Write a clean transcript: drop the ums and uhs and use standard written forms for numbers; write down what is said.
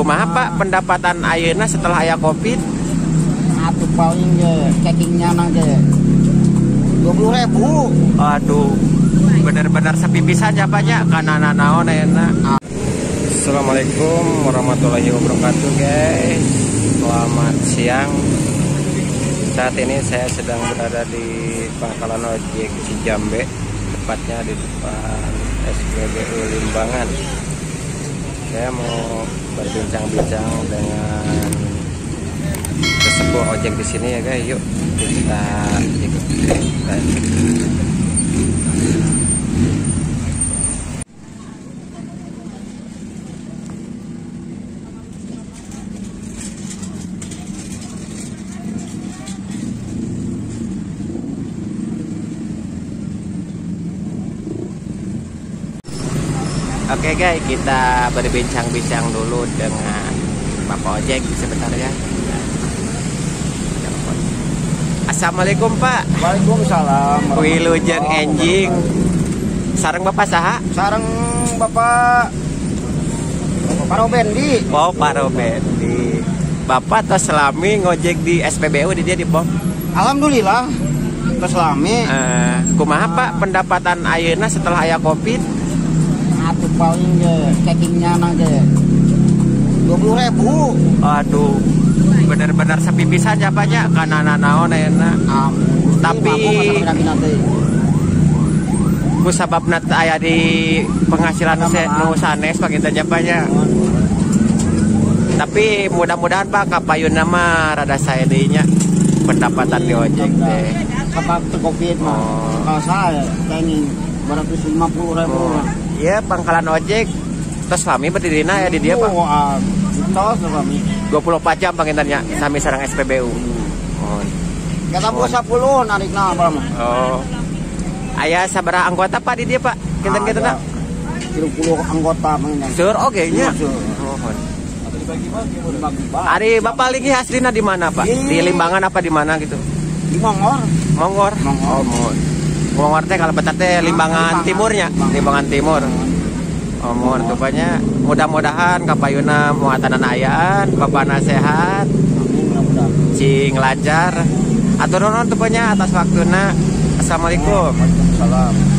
kumaha Pak pendapatan ayeuna setelah aya Covid? Atuh paling ge ceckingnya nang ge 20.000. Aduh, benar-benar sepi pisan ya Pak nya kana naon ayeuna. Assalamualaikum warahmatullahi wabarakatuh guys. Selamat siang. Saat ini saya sedang berada di pangkalan ojek Cijambe, tepatnya di depan SPBU Limbangan. Saya mau berbincang-bincang dengan sesepuh ojek di sini ya guys. Yuk kita ikut. Oke guys, kita berbincang-bincang dulu dengan Bapak ojek sebentar ya. Assalamualaikum Pak. Waalaikumsalam. Wilujeng enjing. Sareng Bapak saha? Sareng Bapak Parobendi. Oh, Parobendi. Bapak tos selami ngojek di SPBU di dia di Pom. Alhamdulillah. Tos lami. Kumaha Pak pendapatan ayeuna setelah aya Covid? Atuh paling ge ceckingnya nang ge 20.000. Aduh, benar-benar sepi pisan ya Pak nya kana naon ayeuna. Tapi ku sababna aya di penghasilan nu sanes Pak kita Pak nya. Tapi mudah-mudahan Pak kapayunna mah rada sae deui nya pendapatan di ojek teh. Sebab Covid mah. Kalau saya tenging 250.000. Iya, pangkalan ojek tos lami berdirinya ya di dia Pak. Tos lami 24 jam pangintannya sami sareng SPBU. Kata buat 10 narikna apa mah. Oh. Aya sabaraha anggota Pak di dia Pak? Kinten-kinten 30 anggota pangintan. Seur oge nya. Ari Bapak lagi aslinya di mana Pak? Di Limbangan apa di mana gitu? Di Mongor. Mongor. Oh, Mongor teh kalau betul teh Limbangan Timurnya, Limbangan Timur. Oh, mohon tupanya mudah-mudahan kapayuna muatanan ayaan, bapana sehat, cing lancar. Atur nuhun tupanya atas waktuna. Assalamualaikum. Waalaikumsalam.